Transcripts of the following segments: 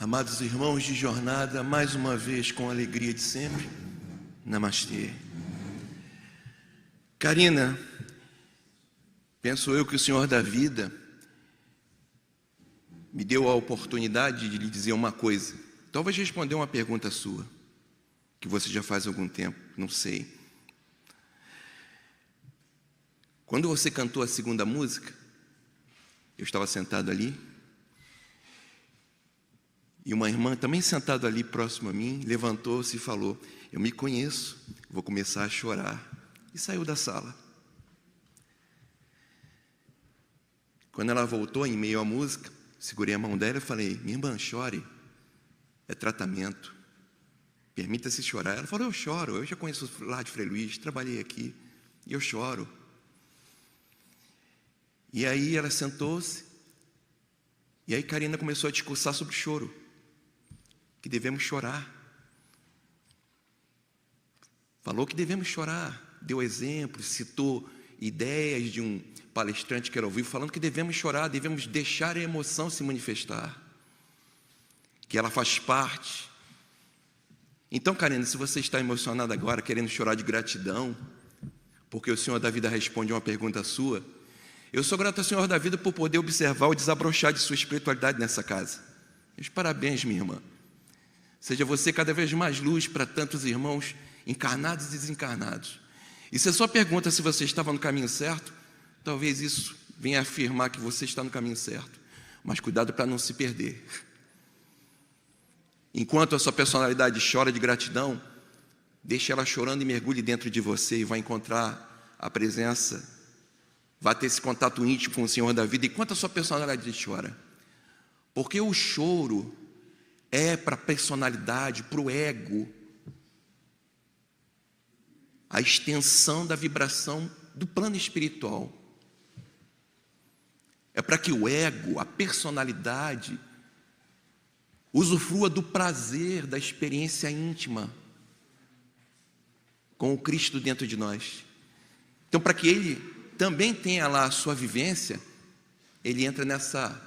Amados irmãos de jornada, mais uma vez com a alegria de sempre, namastê. Karina, penso eu que o Senhor da vida me deu a oportunidade de lhe dizer uma coisa. Talvez responder uma pergunta sua, que você já faz há algum tempo, não sei. Quando você cantou a segunda música, eu estava sentado ali, e uma irmã também sentada ali próximo a mim, levantou-se e falou: eu me conheço, vou começar a chorar. E saiu da sala. Quando ela voltou, em meio à música, segurei a mão dela e falei: minha irmã, chore, é tratamento, permita-se chorar. Ela falou: eu choro, eu já conheço lá de Frei Luís, trabalhei aqui, e eu choro. E aí ela sentou-se, e aí Karina começou a discursar sobre choro, que devemos chorar. Falou que devemos chorar, deu exemplos, citou ideias de um palestrante que ela ouviu, falando que devemos chorar, devemos deixar a emoção se manifestar, que ela faz parte. Então, Karina, se você está emocionada agora, querendo chorar de gratidão, porque o Senhor da vida responde uma pergunta sua, eu sou grato ao Senhor da vida por poder observar o desabrochar de sua espiritualidade nessa casa. Meus parabéns, minha irmã. Seja você cada vez mais luz para tantos irmãos encarnados e desencarnados. E se a sua pergunta se você estava no caminho certo, talvez isso venha afirmar que você está no caminho certo. Mas cuidado para não se perder. Enquanto a sua personalidade chora de gratidão, deixe ela chorando e mergulhe dentro de você e vai encontrar a presença, vai ter esse contato íntimo com o Senhor da vida enquanto a sua personalidade chora. Porque o choro é para a personalidade, para o ego, a extensão da vibração do plano espiritual. É para que o ego, a personalidade, usufrua do prazer da experiência íntima com o Cristo dentro de nós. Então, para que ele também tenha lá a sua vivência, ele entra nessa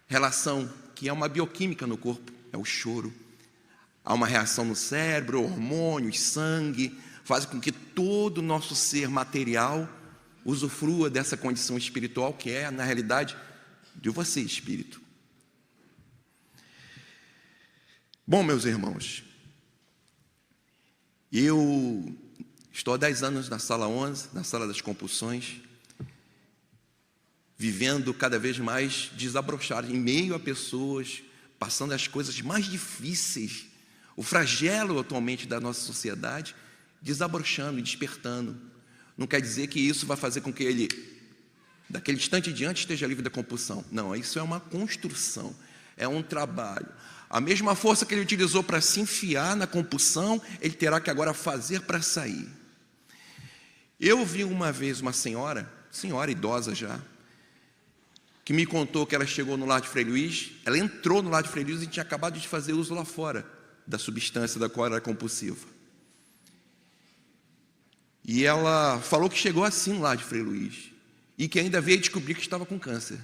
relação que é uma bioquímica no corpo, é o choro. Há uma reação no cérebro, hormônios, sangue, faz com que todo o nosso ser material usufrua dessa condição espiritual que é, na realidade, de você, espírito. Bom, meus irmãos, eu estou há 10 anos na sala 11, na sala das compulsões, vivendo cada vez mais desabrocharado, em meio a pessoas, passando as coisas mais difíceis, o flagelo atualmente da nossa sociedade, desabrochando e despertando. Não quer dizer que isso vai fazer com que ele, daquele instante em diante, esteja livre da compulsão. Não, isso é uma construção, é um trabalho. A mesma força que ele utilizou para se enfiar na compulsão, ele terá que agora fazer para sair. Eu vi uma vez uma senhora idosa já, que me contou que ela chegou no lar de Frei Luís, ela entrou no lar de Frei Luís e tinha acabado de fazer uso lá fora da substância da qual era compulsiva. E ela falou que chegou assim no lar de Frei Luís, e que ainda veio descobrir que estava com câncer.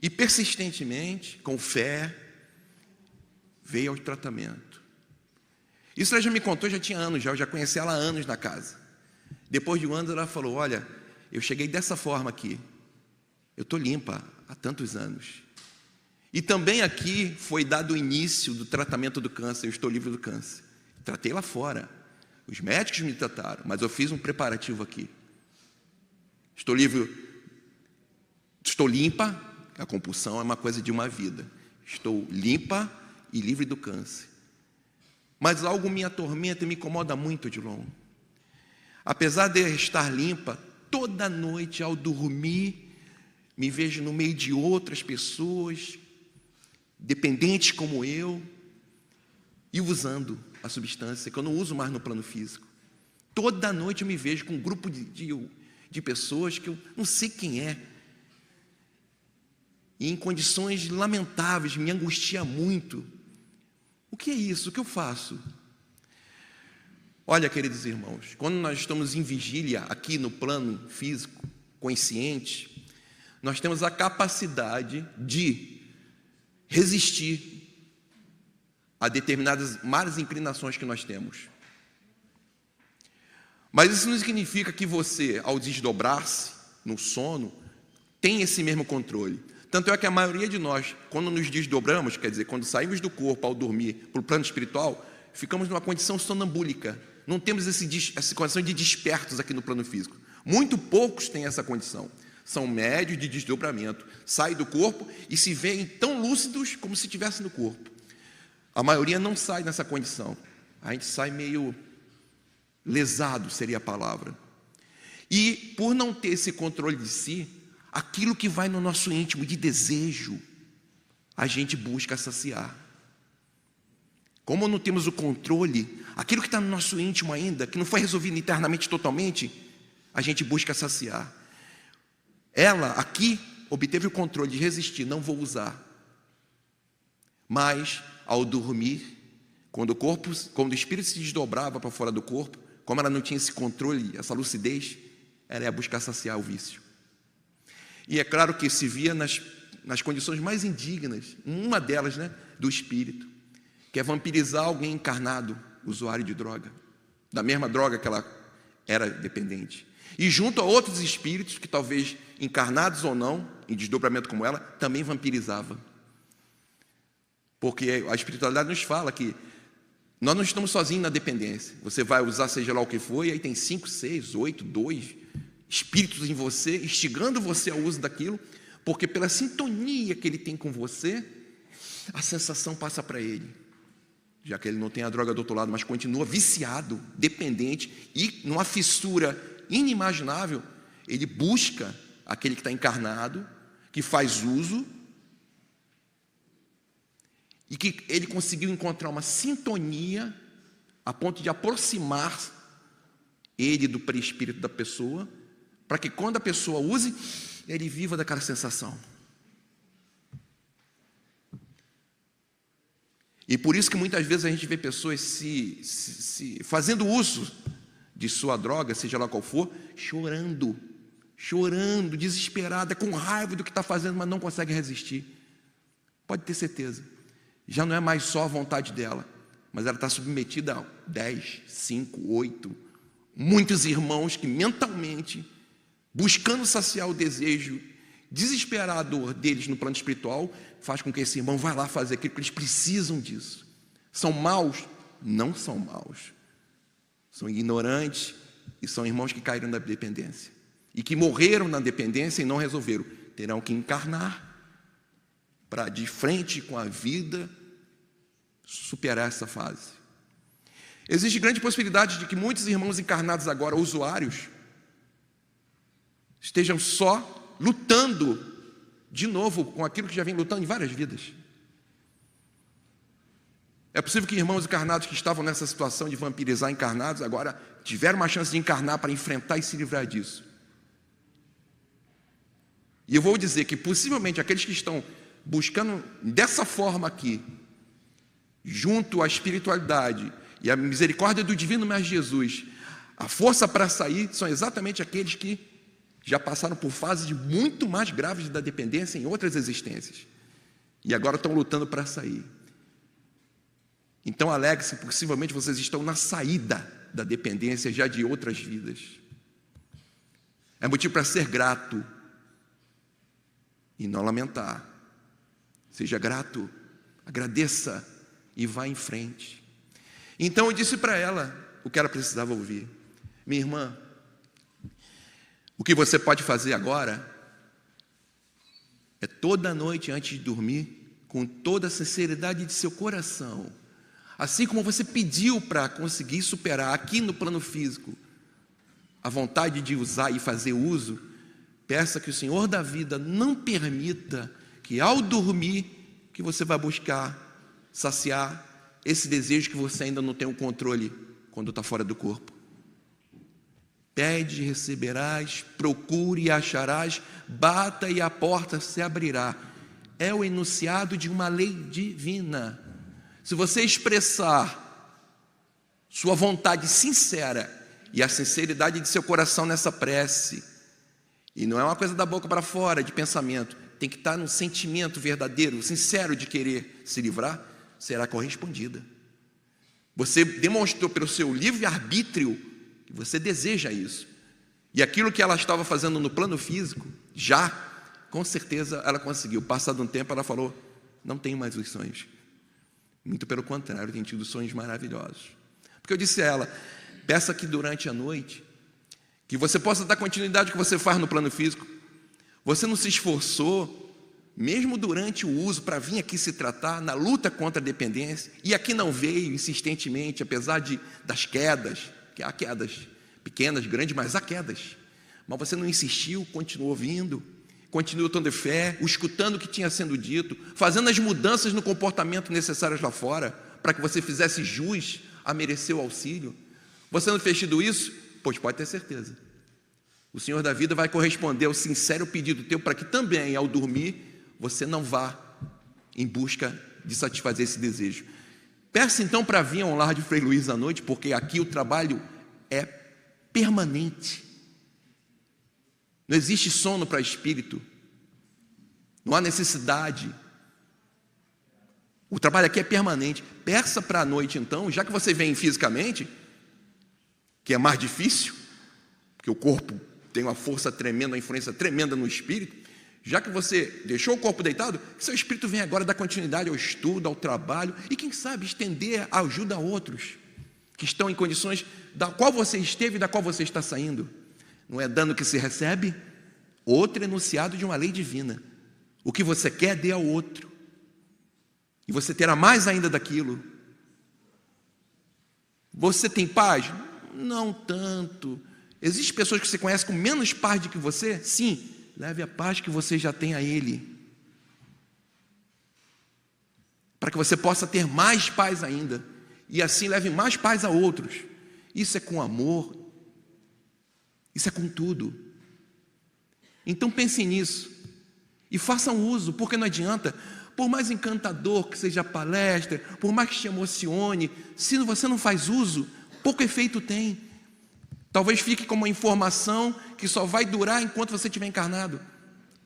E persistentemente, com fé, veio ao tratamento. Isso ela já me contou, já tinha anos, eu já conheci ela há anos na casa. Depois de um ano ela falou: olha, eu cheguei dessa forma aqui, eu estou limpa há tantos anos. E também aqui foi dado o início do tratamento do câncer, eu estou livre do câncer. Tratei lá fora, os médicos me trataram, mas eu fiz um preparativo aqui. Estou livre, estou limpa, a compulsão é uma coisa de uma vida. Estou limpa e livre do câncer. Mas algo me atormenta e me incomoda muito, Odilon. Apesar de eu estar limpa, toda noite ao dormir, me vejo no meio de outras pessoas, dependentes como eu, e usando a substância, que eu não uso mais no plano físico. Toda noite eu me vejo com um grupo de pessoas que eu não sei quem é, e em condições lamentáveis, me angustia muito. O que é isso? O que eu faço? Olha, queridos irmãos, quando nós estamos em vigília aqui no plano físico, consciente, nós temos a capacidade de resistir a determinadas más inclinações que nós temos. Mas isso não significa que você, ao desdobrar-se no sono, tem esse mesmo controle. Tanto é que a maioria de nós, quando nos desdobramos, quer dizer, quando saímos do corpo ao dormir para o plano espiritual, ficamos numa condição sonambúlica. Não temos essa condição de despertos aqui no plano físico. Muito poucos têm essa condição. São médios de desdobramento. Saem do corpo e se veem tão lúcidos como se estivessem no corpo. A maioria não sai nessa condição. A gente sai meio lesado, seria a palavra. E por não ter esse controle de si, aquilo que vai no nosso íntimo de desejo, a gente busca saciar. Como não temos o controle, aquilo que está no nosso íntimo ainda, que não foi resolvido internamente totalmente, a gente busca saciar. Ela aqui obteve o controle de resistir, não vou usar. Mas ao dormir, quando o espírito se desdobrava para fora do corpo, como ela não tinha esse controle, essa lucidez, ela ia buscar saciar o vício. E é claro que se via nas condições mais indignas, uma delas, do espírito, que é vampirizar alguém encarnado, usuário de droga, da mesma droga que ela era dependente. E junto a outros espíritos, que talvez encarnados ou não, em desdobramento como ela, também vampirizava. Porque a espiritualidade nos fala que nós não estamos sozinhos na dependência. Você vai usar seja lá o que for, e aí tem 5, 6, 8, 2 espíritos em você, instigando você ao uso daquilo, porque pela sintonia que ele tem com você, a sensação passa para ele. Já que ele não tem a droga do outro lado, mas continua viciado, dependente, e numa fissura inimaginável, ele busca aquele que está encarnado, que faz uso, e que ele conseguiu encontrar uma sintonia a ponto de aproximar ele do perispírito da pessoa, para que quando a pessoa use, ele viva daquela sensação. E por isso que muitas vezes a gente vê pessoas se fazendo uso de sua droga, seja lá qual for, chorando, desesperada, com raiva do que está fazendo, mas não consegue resistir. Pode ter certeza. Já não é mais só a vontade dela, mas ela está submetida a 10, 5, 8, muitos irmãos que mentalmente, buscando saciar o desejo desesperador deles no plano espiritual, faz com que esse irmão vá lá fazer aquilo que eles precisam disso. São maus? Não são maus. São ignorantes e são irmãos que caíram na dependência. E que morreram na dependência e não resolveram. Terão que encarnar para, de frente com a vida, superar essa fase. Existe grande possibilidade de que muitos irmãos encarnados agora, usuários, estejam só lutando de novo com aquilo que já vem lutando em várias vidas. É possível que irmãos encarnados que estavam nessa situação de vampirizar encarnados, agora tiveram uma chance de encarnar para enfrentar e se livrar disso. E eu vou dizer que possivelmente aqueles que estão buscando dessa forma aqui, junto à espiritualidade e à misericórdia do Divino Mestre Jesus, a força para sair, são exatamente aqueles que já passaram por fases muito mais graves da dependência em outras existências. E agora estão lutando para sair. Então alegre-se, possivelmente vocês estão na saída da dependência já de outras vidas. É motivo para ser grato e não lamentar. Seja grato, agradeça e vá em frente. Então eu disse para ela o que ela precisava ouvir. Minha irmã, o que você pode fazer agora é toda noite antes de dormir, com toda a sinceridade de seu coração, assim como você pediu para conseguir superar aqui no plano físico a vontade de usar e fazer uso, peça que o Senhor da vida não permita que ao dormir que você vai buscar saciar esse desejo que você ainda não tem o controle quando está fora do corpo. Pede e receberás, procure e acharás, bata e a porta se abrirá. É o enunciado de uma lei divina. Se você expressar sua vontade sincera e a sinceridade de seu coração nessa prece, E não é uma coisa da boca para fora, de pensamento. Tem que estar num sentimento verdadeiro, sincero de querer se livrar, será correspondida. Você demonstrou pelo seu livre-arbítrio que você deseja isso. E aquilo que ela estava fazendo no plano físico, já, com certeza, ela conseguiu. Passado um tempo, ela falou, não tenho mais os sonhos. Muito pelo contrário, tenho tido sonhos maravilhosos. Porque eu disse a ela, peça que durante a noite, que você possa dar continuidade ao que você faz no plano físico. Você não se esforçou, mesmo durante o uso, para vir aqui se tratar na luta contra a dependência, e aqui não veio insistentemente, apesar das quedas, que há quedas pequenas, grandes, mas há quedas. Mas você não insistiu, continuou vindo, continuou tendo fé, escutando o que tinha sendo dito, fazendo as mudanças no comportamento necessárias lá fora, para que você fizesse jus a merecer o auxílio. Você não fez tudo isso? Pois pode ter certeza. O Senhor da vida vai corresponder ao sincero pedido teu, para que também, ao dormir, você não vá em busca de satisfazer esse desejo. Peça então para vir ao lar de Frei Luiz à noite, porque aqui o trabalho é permanente. Não existe sono para espírito. Não há necessidade. O trabalho aqui é permanente. Peça para a noite então, já que você vem fisicamente, que é mais difícil, porque o corpo tem uma força tremenda, uma influência tremenda no espírito, já que você deixou o corpo deitado, que seu espírito venha agora dar continuidade ao estudo, ao trabalho, e quem sabe estender a ajuda a outros, que estão em condições da qual você esteve e da qual você está saindo. Não é dano que se recebe, outro enunciado de uma lei divina. O que você quer, dê ao outro, e você terá mais ainda daquilo. Você tem paz? Não tanto. Existem pessoas que você conhece com menos paz do que você? Sim, leve a paz que você já tem a Ele, para que você possa ter mais paz ainda, e assim leve mais paz a outros. Isso é com amor, isso é com tudo. Então pense nisso, e façam uso, porque não adianta, por mais encantador que seja a palestra, por mais que te emocione, se você não faz uso, pouco efeito tem. Talvez fique como uma informação que só vai durar enquanto você estiver encarnado.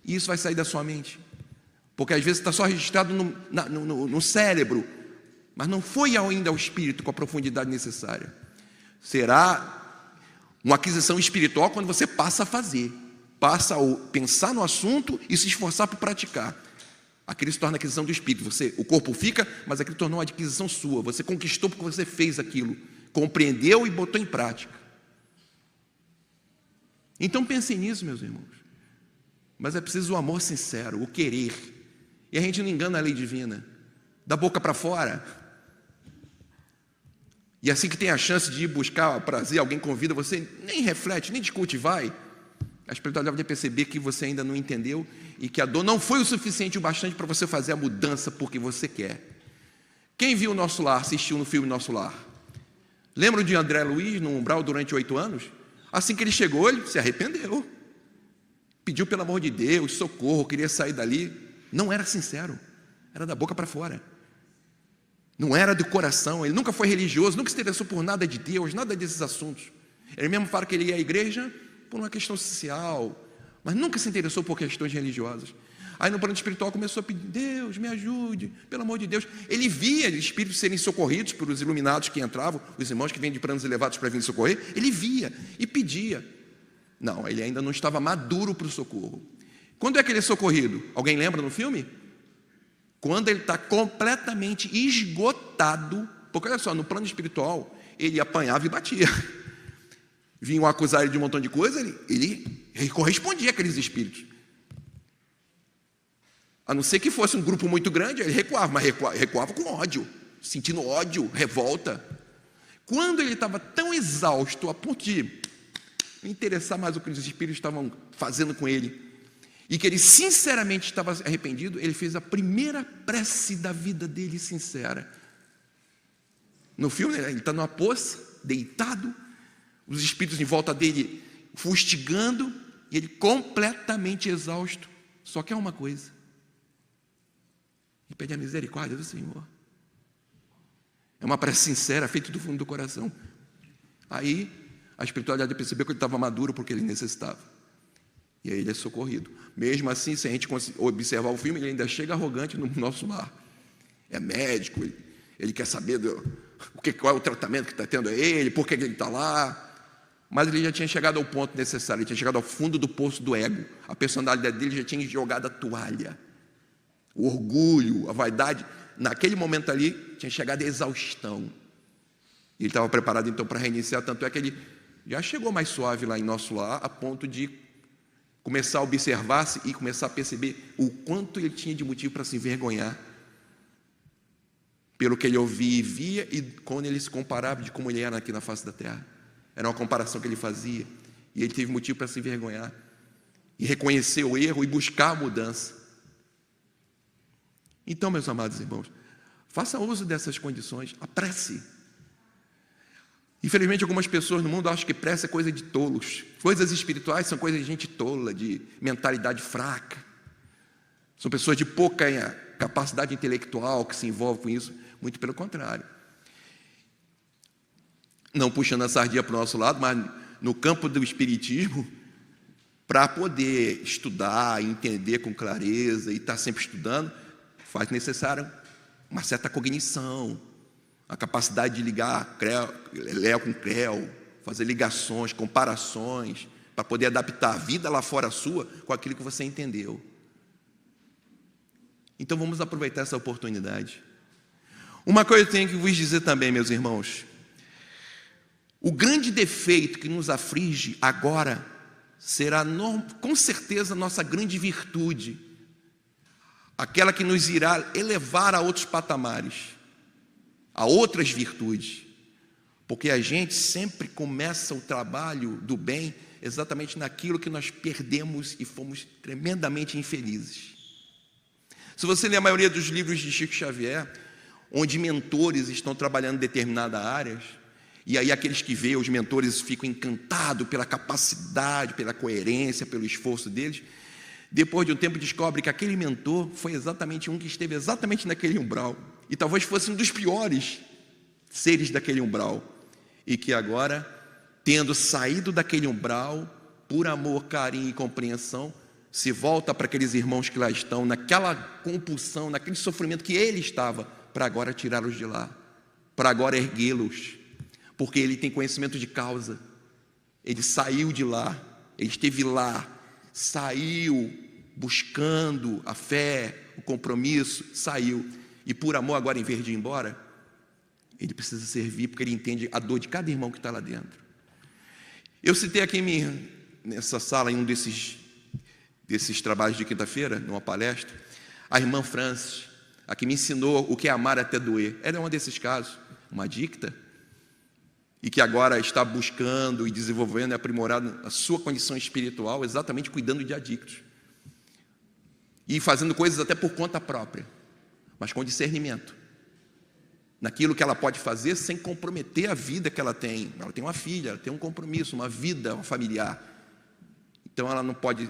E isso vai sair da sua mente. Porque às vezes está só registrado no cérebro, mas não foi ainda ao espírito com a profundidade necessária. Será uma aquisição espiritual quando você passa a fazer, passa a pensar no assunto e se esforçar por praticar. Aquilo se torna aquisição do espírito. O corpo fica, mas aquilo tornou uma adquisição sua. Você conquistou porque você fez aquilo, compreendeu e botou em prática. Então pensem nisso, meus irmãos. Mas é preciso o amor sincero, o querer. E a gente não engana a lei divina, da boca para fora. E assim que tem a chance de ir buscar prazer, alguém convida, você nem reflete, nem discute, vai. A espiritualidade vai perceber que você ainda não entendeu e que a dor não foi o suficiente, o bastante para você fazer a mudança porque você quer. Quem viu o Nosso Lar, assistiu no filme Nosso Lar? Lembram de André Luiz no umbral durante 8 anos? Assim que ele chegou, ele se arrependeu. Pediu pelo amor de Deus, socorro, queria sair dali. Não era sincero, era da boca para fora. Não era do coração, ele nunca foi religioso, nunca se interessou por nada de Deus, nada desses assuntos. Ele mesmo fala que ele ia à igreja por uma questão social, mas nunca se interessou por questões religiosas. Aí no plano espiritual começou a pedir, Deus, me ajude, pelo amor de Deus. Ele via espíritos serem socorridos pelos iluminados que entravam, os irmãos que vêm de planos elevados para vir socorrer, ele via e pedia. Não, ele ainda não estava maduro para o socorro. Quando é que ele é socorrido? Alguém lembra no filme? Quando ele está completamente esgotado, porque olha só, no plano espiritual, ele apanhava e batia. Vinham acusar ele de um montão de coisa, ele correspondia àqueles espíritos. A não ser que fosse um grupo muito grande, ele recuava, mas recuava com ódio, sentindo ódio, revolta. Quando ele estava tão exausto, a ponto de não interessar mais o que os espíritos estavam fazendo com ele, e que ele sinceramente estava arrependido, ele fez a primeira prece da vida dele sincera. No filme, ele está numa poça, deitado, os espíritos em volta dele fustigando, e ele completamente exausto, só quer uma coisa: e pede a misericórdia do Senhor. É uma prece sincera, feita do fundo do coração. Aí a espiritualidade percebeu que ele estava maduro porque ele necessitava. E aí ele é socorrido. Mesmo assim, se a gente observar o filme, ele ainda chega arrogante no nosso lar. É médico, ele quer saber qual é o tratamento que está tendo a ele, por que ele está lá. Mas ele já tinha chegado ao ponto necessário, ele tinha chegado ao fundo do poço do ego. A personalidade dele já tinha jogado a toalha. O orgulho, a vaidade, naquele momento ali, tinha chegado à exaustão. E ele estava preparado então para reiniciar, tanto é que ele já chegou mais suave lá em nosso lar, a ponto de começar a observar-se e começar a perceber o quanto ele tinha de motivo para se envergonhar pelo que ele ouvia e via, e quando ele se comparava de como ele era aqui na face da terra. Era uma comparação que ele fazia, e ele teve motivo para se envergonhar, e reconhecer o erro e buscar a mudança. Então, meus amados irmãos, faça uso dessas condições, a prece. Infelizmente, algumas pessoas no mundo acham que prece é coisa de tolos. Coisas espirituais são coisas de gente tola, de mentalidade fraca. São pessoas de pouca capacidade intelectual que se envolvem com isso. Muito pelo contrário. Não puxando a sardinha para o nosso lado, mas no campo do espiritismo, para poder estudar, entender com clareza e estar sempre estudando, faz necessário uma certa cognição, a capacidade de ligar Léo com Creu, fazer ligações, comparações, para poder adaptar a vida lá fora sua com aquilo que você entendeu. Então vamos aproveitar essa oportunidade. Uma coisa eu tenho que vos dizer também, meus irmãos: o grande defeito que nos aflige agora será com certeza nossa grande virtude, aquela que nos irá elevar a outros patamares, a outras virtudes, porque a gente sempre começa o trabalho do bem exatamente naquilo que nós perdemos e fomos tremendamente infelizes. Se você ler a maioria dos livros de Chico Xavier, onde mentores estão trabalhando em determinadas áreas, e aí aqueles que veem os mentores ficam encantados pela capacidade, pela coerência, pelo esforço deles. Depois de um tempo descobre que aquele mentor foi exatamente um que esteve exatamente naquele umbral, e talvez fosse um dos piores seres daquele umbral, e que agora, tendo saído daquele umbral, por amor, carinho e compreensão, se volta para aqueles irmãos que lá estão, naquela compulsão, naquele sofrimento que ele estava, para agora tirá-los de lá, para agora erguê-los, porque ele tem conhecimento de causa. Ele saiu de lá, ele esteve lá, saiu buscando a fé, o compromisso, saiu, e por amor agora, em vez de ir embora, ele precisa servir, porque ele entende a dor de cada irmão que está lá dentro. Eu citei aqui nessa sala, em um desses trabalhos de quinta-feira, numa palestra, a irmã Francis, a que me ensinou o que é amar até doer. Ela é um desses casos, uma adicta, e que agora está buscando e desenvolvendo e aprimorando a sua condição espiritual, exatamente cuidando de adictos, e fazendo coisas até por conta própria, mas com discernimento, naquilo que ela pode fazer sem comprometer a vida que ela tem. Ela tem uma filha, ela tem um compromisso, uma vida familiar, então ela não pode.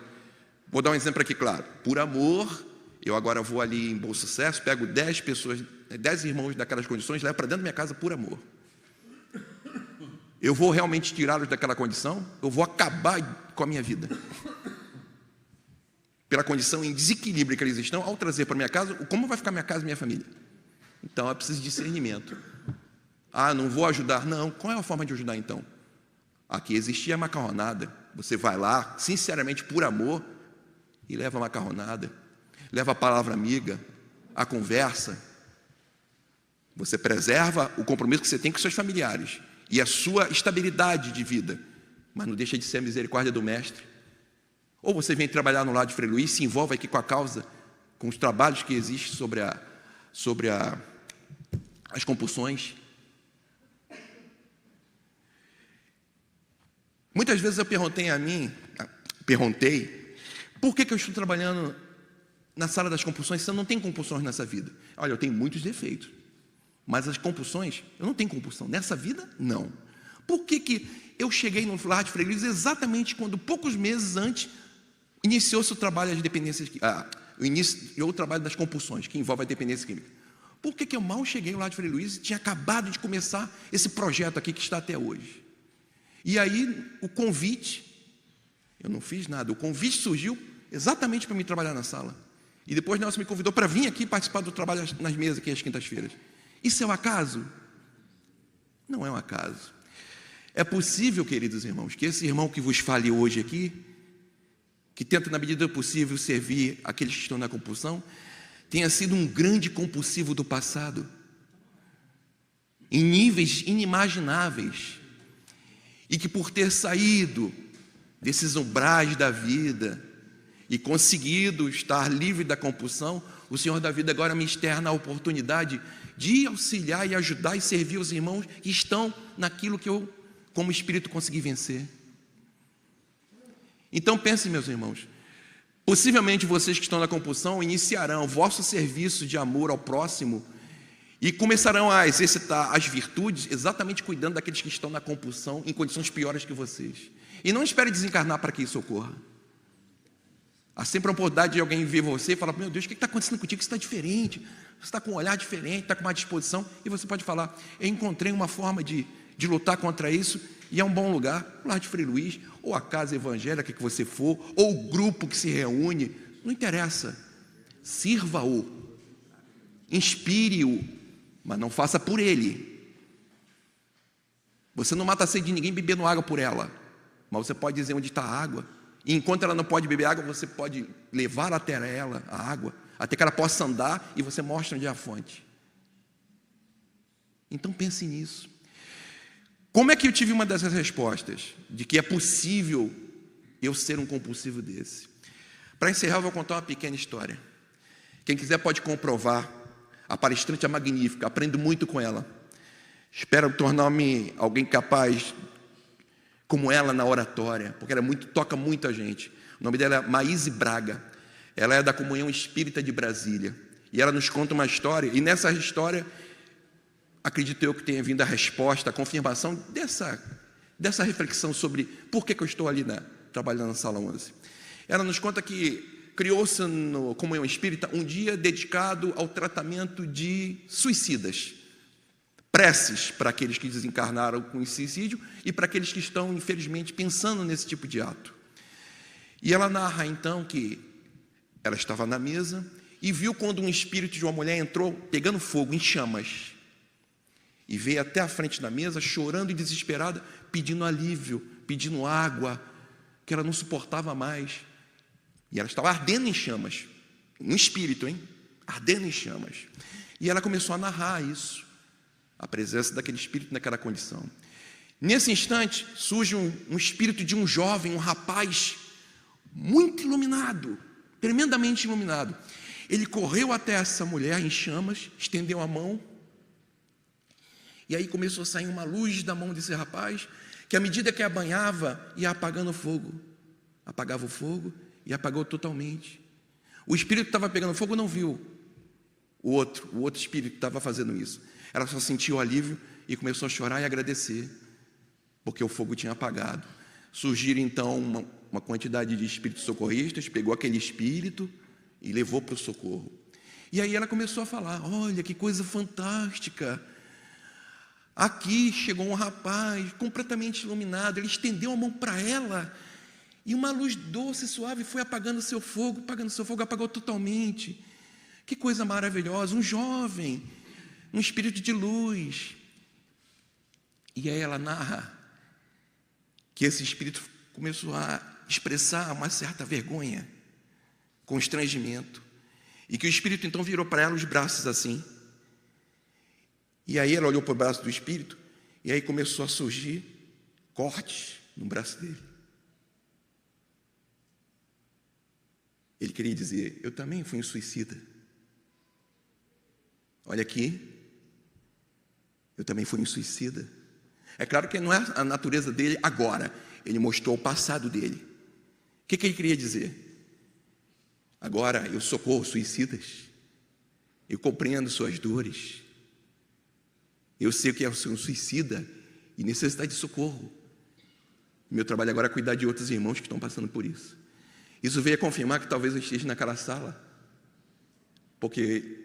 Vou dar um exemplo aqui claro. Por amor, eu agora vou ali em Bom Sucesso, pego 10 pessoas, 10 irmãos daquelas condições, levo para dentro da minha casa por amor. Eu vou realmente tirá-los daquela condição? Eu vou acabar com a minha vida, pela condição em desequilíbrio que eles estão, ao trazer para minha casa, como vai ficar minha casa e minha família? Então é preciso de discernimento. Ah, não vou ajudar. Não, qual é a forma de ajudar então? Aqui existia a macarronada. Você vai lá, sinceramente, por amor, e leva a macarronada, leva a palavra amiga, a conversa. Você preserva o compromisso que você tem com seus familiares e a sua estabilidade de vida, mas não deixa de ser a misericórdia do mestre. Ou você vem trabalhar no lado de Frei Luís, se envolve aqui com a causa, com os trabalhos que existem sobre as compulsões. Muitas vezes eu perguntei, por que eu estou trabalhando na sala das compulsões se eu não tenho compulsões nessa vida? Olha, eu tenho muitos defeitos, mas as compulsões, eu não tenho compulsão. Nessa vida, não. Por que eu cheguei no lar de Frei Luís exatamente quando, poucos meses antes, iniciou-se o trabalho das dependências, o trabalho das compulsões, que envolve a dependência química? Por que eu mal cheguei no lar de Frei Luís e tinha acabado de começar esse projeto aqui que está até hoje? E aí, o convite, Eu não fiz nada. O convite surgiu exatamente para mim trabalhar na sala. E depois Nelson me convidou para vir aqui participar do trabalho nas mesas aqui às quintas-feiras. Isso é um acaso? Não é um acaso. É possível, queridos irmãos, que esse irmão que vos fale hoje aqui, que tenta na medida do possível servir aqueles que estão na compulsão, tenha sido um grande compulsivo do passado, em níveis inimagináveis, e que por ter saído desses umbrais da vida e conseguido estar livre da compulsão, o Senhor da vida agora me externa a oportunidade de auxiliar e ajudar e servir os irmãos que estão naquilo que eu, como espírito, consegui vencer. Então pensem, meus irmãos, possivelmente vocês que estão na compulsão iniciarão o vosso serviço de amor ao próximo e começarão a exercitar as virtudes exatamente cuidando daqueles que estão na compulsão em condições piores que vocês. E não espere desencarnar para que isso ocorra. Há sempre a oportunidade de alguém ver você e falar: meu Deus, o que está acontecendo contigo? Você está diferente, você está com um olhar diferente, está com uma disposição. E você pode falar: eu encontrei uma forma de lutar contra isso, e é um bom lugar, o lar de Frei Luís, ou a casa evangélica que você for, ou o grupo que se reúne, não interessa. Sirva-o, inspire-o, mas não faça por ele. Você não mata a sede de ninguém bebendo água por ela, mas você pode dizer onde está a água. E enquanto ela não pode beber água, você pode levar até ela a água, até que ela possa andar, e você mostra onde é a fonte. Então pense nisso. Como é que eu tive uma dessas respostas? De que é possível eu ser um compulsivo desse? Para encerrar, eu vou contar uma pequena história. Quem quiser pode comprovar. A palestrante é magnífica, aprendo muito com ela. Espero tornar-me alguém capaz como ela na oratória, porque ela toca muito a gente. O nome dela é Maíse Braga. Ela é da Comunhão Espírita de Brasília. E ela nos conta uma história, e nessa história, acredito eu que tenha vindo a resposta, a confirmação dessa reflexão sobre por que eu estou ali trabalhando na sala 11. Ela nos conta que criou-se no Comunhão Espírita um dia dedicado ao tratamento de suicidas. Preces para aqueles que desencarnaram com suicídio e para aqueles que estão, infelizmente, pensando nesse tipo de ato. E ela narra, então, que ela estava na mesa e viu quando um espírito de uma mulher entrou pegando fogo, em chamas. E veio até a frente da mesa, chorando e desesperada, pedindo alívio, pedindo água, que ela não suportava mais. E ela estava ardendo em chamas. Um espírito, hein? Ardendo em chamas. E ela começou a narrar isso. A presença daquele espírito naquela condição. Nesse instante, surge um espírito de um jovem, um rapaz, muito iluminado, tremendamente iluminado. Ele correu até essa mulher em chamas, estendeu a mão, e aí começou a sair uma luz da mão desse rapaz, que à medida que a banhava, ia apagando o fogo. Apagava o fogo e apagou totalmente. O espírito que estava pegando fogo não viu o outro espírito que estava fazendo isso. Ela só sentiu alívio e começou a chorar e agradecer, porque o fogo tinha apagado. Surgiram então uma quantidade de espíritos socorristas, pegou aquele espírito e levou para o socorro. E aí ela começou a falar: olha que coisa fantástica, aqui chegou um rapaz completamente iluminado, ele estendeu a mão para ela, e uma luz doce e suave foi apagando o seu fogo, apagou totalmente. Que coisa maravilhosa, um jovem, um espírito de luz. E aí ela narra que esse espírito começou a expressar uma certa vergonha, constrangimento, e que o espírito então virou para ela os braços assim. E aí ela olhou para o braço do espírito, e aí começou a surgir cortes no braço dele. Ele queria dizer: eu também fui um suicida. Olha aqui, eu também fui um suicida. É claro que não é a natureza dele agora, ele mostrou o passado dele. O que ele queria dizer? Agora eu socorro suicidas, eu compreendo suas dores, eu sei o que é ser um suicida e necessitar de socorro. Meu trabalho agora é cuidar de outros irmãos que estão passando por isso. Isso veio a confirmar que talvez eu esteja naquela sala, porque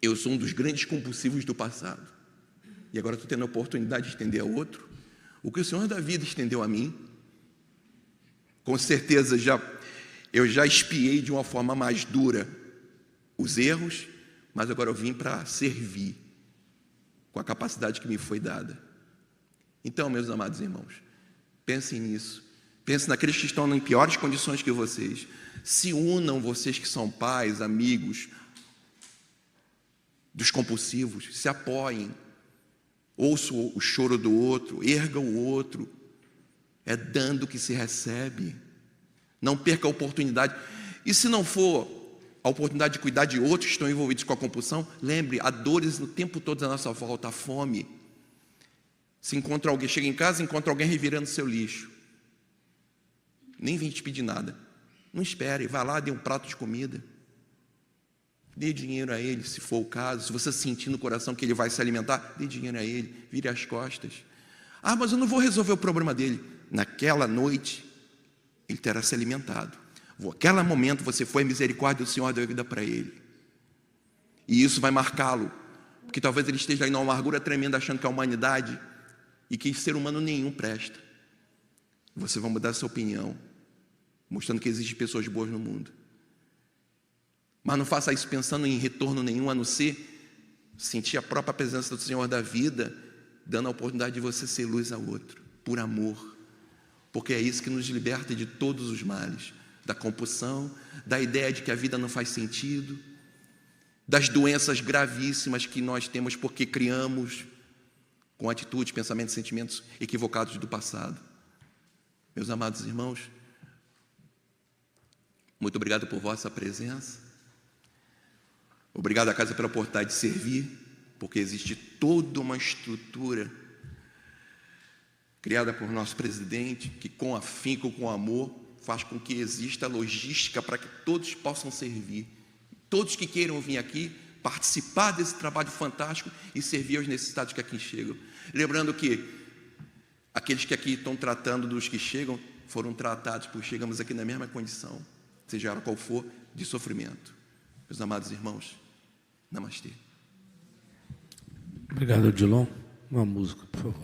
eu sou um dos grandes compulsivos do passado. E agora estou tendo a oportunidade de estender a outro o que o Senhor da vida estendeu a mim, Com certeza eu já expiei de uma forma mais dura os erros, mas agora eu vim para servir com a capacidade que me foi dada. Então, meus amados irmãos, pensem nisso. Pensem naqueles que estão em piores condições que vocês. Se unam, vocês que são pais, amigos dos compulsivos, se apoiem. Ouçam o choro do outro, erga o outro. É dando que se recebe. Não perca a oportunidade. E se não for a oportunidade de cuidar de outros que estão envolvidos com a compulsão, lembre, há dores no tempo todo à nossa volta, há fome. Se encontra alguém, chega em casa e encontra alguém revirando seu lixo. Nem vem te pedir nada. Não espere, vá lá, dê um prato de comida. Dê dinheiro a ele, se for o caso. Se você sentir no coração que ele vai se alimentar, dê dinheiro a ele, vire as costas. Ah, mas eu não vou resolver o problema dele. Naquela noite, ele terá se alimentado. Naquele momento, você foi a misericórdia do Senhor, deu vida para ele. E isso vai marcá-lo. Porque talvez ele esteja aí numa amargura tremenda, achando que a humanidade e que ser humano nenhum presta. Você vai mudar sua opinião, mostrando que existem pessoas boas no mundo. Mas não faça isso pensando em retorno nenhum, a não ser sentir a própria presença do Senhor da vida, dando a oportunidade de você ser luz ao outro, por amor. Porque é isso que nos liberta de todos os males, da compulsão, da ideia de que a vida não faz sentido, das doenças gravíssimas que nós temos porque criamos com atitudes, pensamentos, sentimentos equivocados do passado. Meus amados irmãos, muito obrigado por vossa presença. Obrigado à casa pela oportunidade de servir, porque existe toda uma estrutura criada por nosso presidente, que com afinco, com amor, faz com que exista logística para que todos possam servir. Todos que queiram vir aqui, participar desse trabalho fantástico e servir aos necessitados que aqui chegam. Lembrando que aqueles que aqui estão tratando dos que chegam, foram tratados, porque chegamos aqui na mesma condição, seja ela qual for, de sofrimento. Meus amados irmãos, namastê. Obrigado, Odilon. Uma música, por favor.